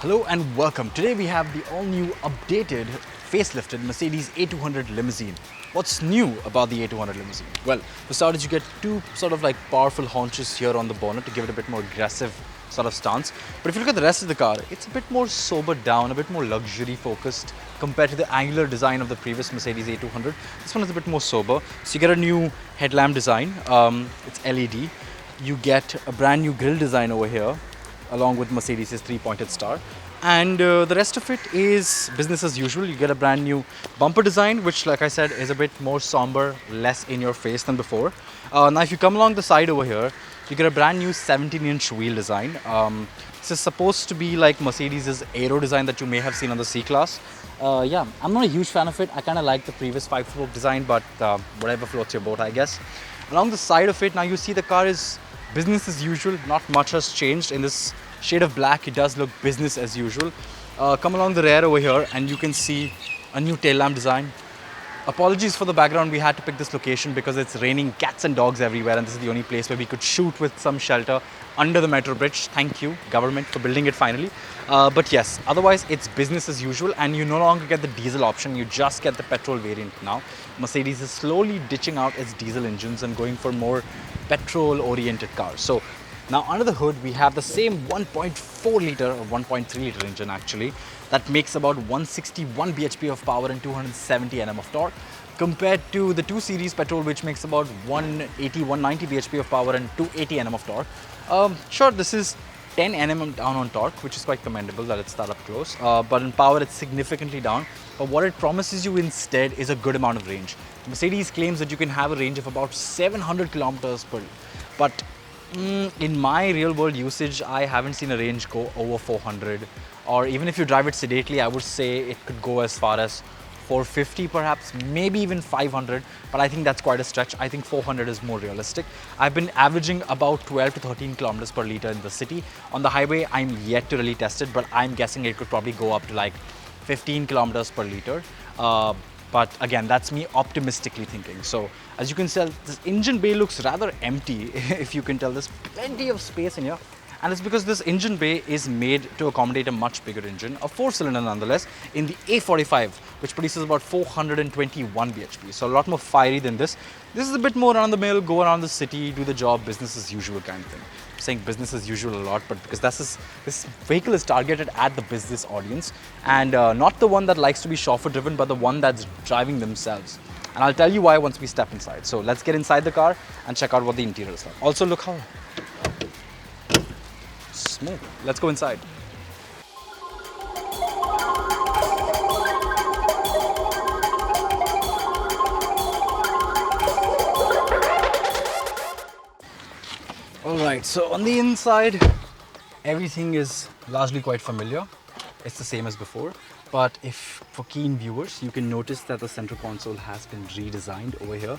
Hello and welcome. Today we have the all-new updated facelifted Mercedes A200 Limousine. What's new about the A200 Limousine? Well, for starters, you get two sort of like powerful haunches here on the bonnet to give it a bit more aggressive sort of stance. But if you look at the rest of the car, it's a bit more sobered down, a bit more luxury focused compared to the angular design of the previous Mercedes A200. This one is a bit more sober. So you get a new headlamp design. It's LED. You get a brand new grille design over here, along with Mercedes' three-pointed star. And the rest of it is business as usual. You get a brand new bumper design, which, like I said, is a bit more somber, less in your face than before. Now, if you come along the side over here, you get a brand new 17-inch wheel design. This is supposed to be like Mercedes' aero design that you may have seen on the C-Class. Yeah, I'm not a huge fan of it. I kind of like the previous 5-spoke design, but whatever floats your boat, I guess. Along the side of it, now you see the car is business as usual. Not much has changed in this shade of black. It does look business as usual. Come along the rear over here and you can see a new tail lamp design. Apologies for the background, we had to pick this location because it's raining cats and dogs everywhere, and this is the only place where we could shoot with some shelter under the metro bridge. Thank you, government, for building it finally. But yes, otherwise it's business as usual, and you no longer get the diesel option, you just get the petrol variant now. Mercedes is slowly ditching out its diesel engines and going for more petrol oriented cars. So now under the hood we have the same 1.4 litre or 1.3 litre engine actually that makes about 161 bhp of power and 270 Nm of torque, compared to the 2 Series petrol, which makes about 180 190 bhp of power and 280 Nm of torque. Sure, this is 10 Nm down on torque, which is quite commendable that it's that up close, but in power it's significantly down. But what it promises you instead is a good amount of range. Mercedes claims that you can have a range of about 700 kilometers per, but in my real world usage, I haven't seen a range go over 400, or even if you drive it sedately, I would say it could go as far as 450 perhaps, maybe even 500, but I think that's quite a stretch. I think 400 is more realistic. I've been averaging about 12 to 13 kilometers per litre in the city. On the highway, I'm yet to really test it, but I'm guessing it could probably go up to like 15 kilometers per litre. But again, that's me optimistically thinking. So as you can tell, this engine bay looks rather empty. If you can tell, there's plenty of space in here. And it's because this engine bay is made to accommodate a much bigger engine, a 4-cylinder nonetheless, in the A45, which produces about 421 bhp. So a lot more fiery than this. This is a bit more around the mill, go around the city, do the job, business as usual kind of thing. I'm saying business as usual a lot, but because this vehicle is targeted at the business audience, and not the one that likes to be chauffeur driven, but the one that's driving themselves. And I'll tell you why once we step inside. So let's get inside the car and check out what the interior is like. Also, look how smooth. Let's go inside. Alright, so on the inside, everything is largely quite familiar. It's the same as before. But if for keen viewers, you can notice that the center console has been redesigned over here.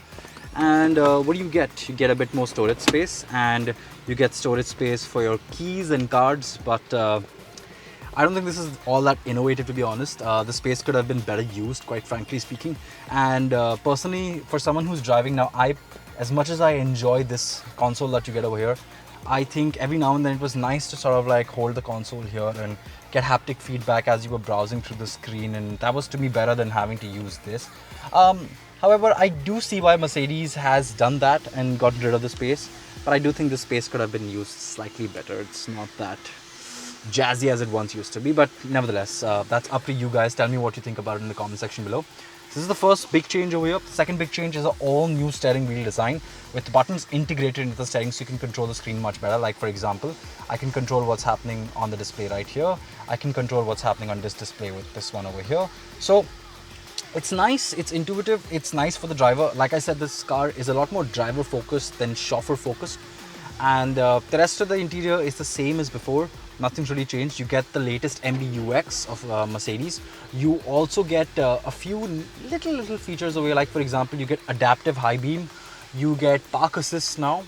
And what do you get? You get a bit more storage space, and you get storage space for your keys and cards. But I don't think this is all that innovative, to be honest. The space could have been better used, quite frankly speaking. And personally, for someone who's driving now, as much as I enjoy this console that you get over here, I think every now and then it was nice to sort of like hold the console here and get haptic feedback as you were browsing through the screen, and that was to me better than having to use this. However, I do see why Mercedes has done that and gotten rid of the space, but I do think the space could have been used slightly better. It's not that jazzy as it once used to be, but nevertheless, that's up to you guys. Tell me what you think about it in the comment section below. This is the first big change over here. The second big change is an all-new steering wheel design with buttons integrated into the steering, so you can control the screen much better. Like, for example, I can control what's happening on the display right here. I can control what's happening on this display with this one over here. So it's nice, it's intuitive, it's nice for the driver. Like I said, this car is a lot more driver focused than chauffeur focused. And the rest of the interior is the same as before. Nothing's really changed. You get the latest MBUX of Mercedes. You also get a few little features over here. Like, for example, you get adaptive high beam. You get park assist now.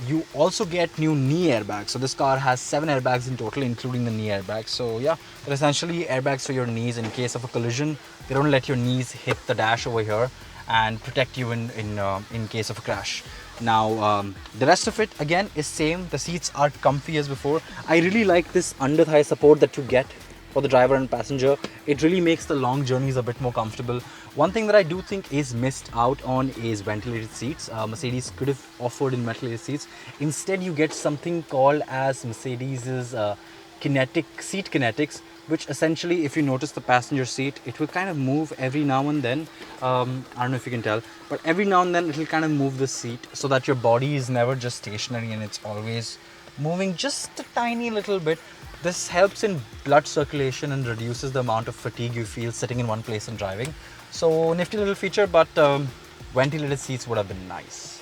You also get new knee airbags. So this car has 7 airbags in total, including the knee airbags. So yeah, they're essentially airbags for your knees in case of a collision. They don't let your knees hit the dash over here and protect you in case of a crash. Now, the rest of it again is same. The seats are comfy as before. I really like this under thigh support that you get for the driver and passenger. It really makes the long journeys a bit more comfortable. One thing that I do think is missed out on is ventilated seats. Mercedes could have offered in ventilated seats. Instead, you get something called as Mercedes's seat kinetics, which essentially, if you notice the passenger seat, it will kind of move every now and then. I don't know if you can tell, but every now and then it will kind of move the seat so that your body is never just stationary and it's always moving just a tiny little bit. This helps in blood circulation and reduces the amount of fatigue you feel sitting in one place and driving. So nifty little feature, but ventilated seats would have been nice.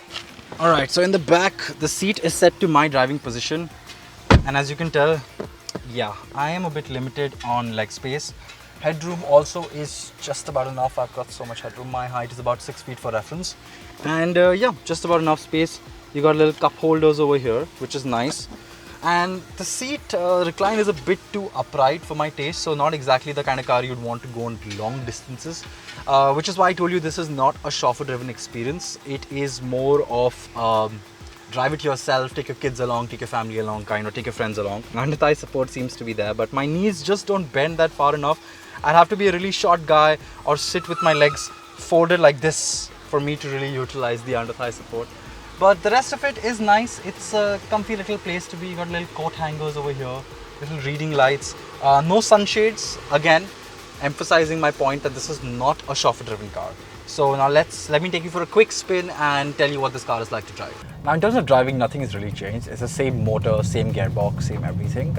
Alright, so in the back, the seat is set to my driving position, and as you can tell, yeah, I am a bit limited on leg space. Headroom also is just about enough. I've got so much headroom. My height is about 6 feet for reference. And yeah, just about enough space. You got little cup holders over here, which is nice. And the seat recline is a bit too upright for my taste, so not exactly the kind of car you'd want to go on long distances, which is why I told you this is not a chauffeur driven experience. It is more of drive it yourself, take your kids along, take your family along, kind of take your friends along. Under thigh support seems to be there, but my knees just don't bend that far enough. I'd have to be a really short guy or sit with my legs folded like this for me to really utilize the under thigh support. But the rest of it is nice. It's a comfy little place to be. You got little coat hangers over here, little reading lights, no sunshades, again emphasizing my point that this is not a chauffeur driven car. So now let me take you for a quick spin and tell you what this car is like to drive. Now in terms of driving, nothing has really changed. It's the same motor, same gearbox, same everything.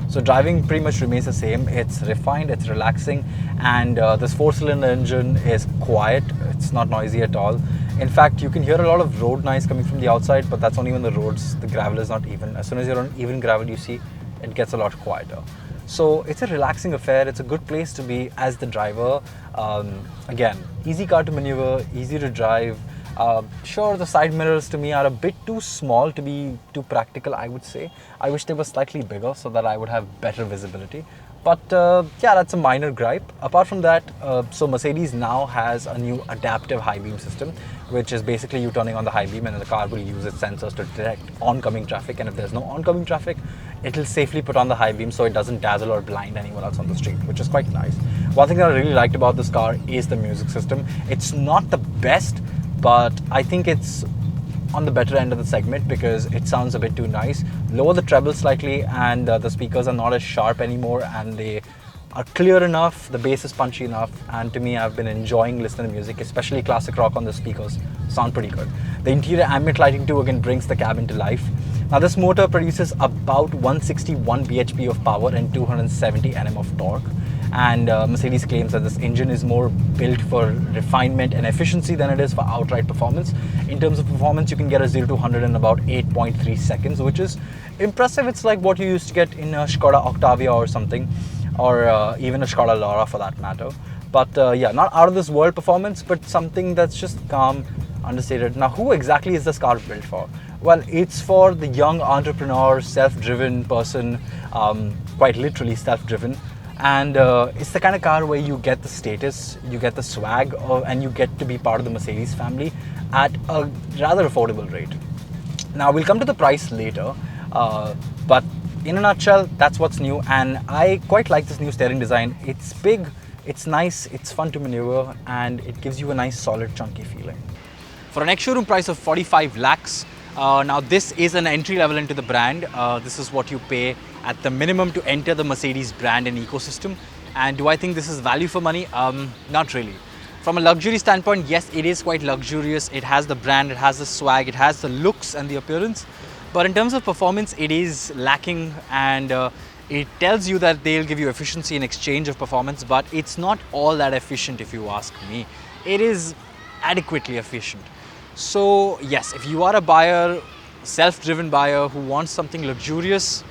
So driving pretty much remains the same. It's refined, it's relaxing, and this 4-cylinder engine is quiet. It's not noisy at all. In fact, you can hear a lot of road noise coming from the outside, but that's only when the gravel is not even. As soon as you're on even gravel, you see it gets a lot quieter. So it's a relaxing affair. It's a good place to be as the driver. Again, easy car to maneuver, easy to drive. Sure, the side mirrors to me are a bit too small to be too practical, I would say. I wish they were slightly bigger so that I would have better visibility. But yeah, that's a minor gripe. Apart from that, so Mercedes now has a new adaptive high beam system, which is basically you turning on the high beam and the car will use its sensors to detect oncoming traffic. And if there's no oncoming traffic, it'll safely put on the high beam so it doesn't dazzle or blind anyone else on the street, which is quite nice. One thing that I really liked about this car is the music system. It's not the best, but I think it's on the better end of the segment because it sounds a bit too nice. Lower the treble slightly and the speakers are not as sharp anymore and they are clear enough, the bass is punchy enough, and to me I've been enjoying listening to music, especially classic rock on the speakers. Sound pretty good. The interior ambient lighting too again brings the cabin to life. Now this motor produces about 161 bhp of power and 270 Nm of torque. And Mercedes claims that this engine is more built for refinement and efficiency than it is for outright performance. In terms of performance, you can get a 0 to 100 in about 8.3 seconds, which is impressive. It's like what you used to get in a Skoda Octavia or something, or even a Skoda Laura for that matter. But yeah, not out of this world performance, but something that's just calm, understated. Now, who exactly is this car built for? Well, it's for the young entrepreneur, self-driven person, quite literally self-driven. And it's the kind of car where you get the status, you get the swag, and you get to be part of the Mercedes family at a rather affordable rate. Now, we'll come to the price later, but in a nutshell, that's what's new. And I quite like this new steering design. It's big, it's nice, it's fun to maneuver, and it gives you a nice, solid, chunky feeling. For an ex-showroom price of 45 lakhs, now this is an entry level into the brand. This is what you pay at the minimum to enter the Mercedes brand and ecosystem. And do I think this is value for money? Not really. From a luxury standpoint, yes, it is quite luxurious. It has the brand, it has the swag, it has the looks and the appearance. But in terms of performance, it is lacking, and it tells you that they'll give you efficiency in exchange of performance, but it's not all that efficient if you ask me. It is adequately efficient. So yes, if you are a buyer, self-driven buyer who wants something luxurious,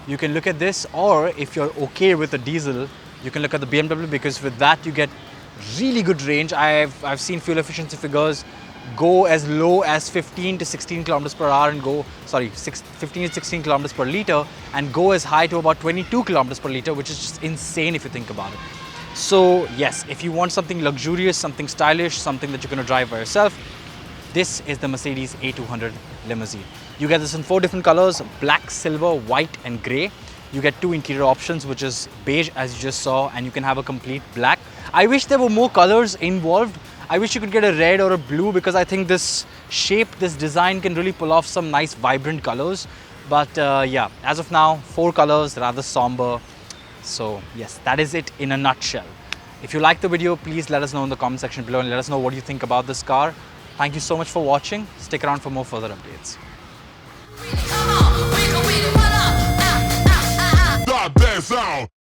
you can look at this. Or if you're okay with a diesel, you can look at the BMW, because with that you get really good range. I've seen fuel efficiency figures go as low as 15 to 16 kilometers per hour and 15 to 16 kilometers per liter, and go as high to about 22 kilometers per liter, which is just insane if you think about it. So yes, if you want something luxurious, something stylish, something that you're going to drive by yourself, This is the Mercedes A200 Limousine. You get this in 4 different colors: black, silver, white and grey. You get 2 interior options, which is beige as you just saw, and you can have a complete black. I wish there were more colors involved. I wish you could get a red or a blue, because I think this shape, this design can really pull off some nice vibrant colors. But yeah, as of now, 4 colors, rather somber. So yes, that is it in a nutshell. If you like the video, please let us know in the comment section below and let us know what you think about this car. Thank you so much for watching. Stick around for more further updates. Dance out.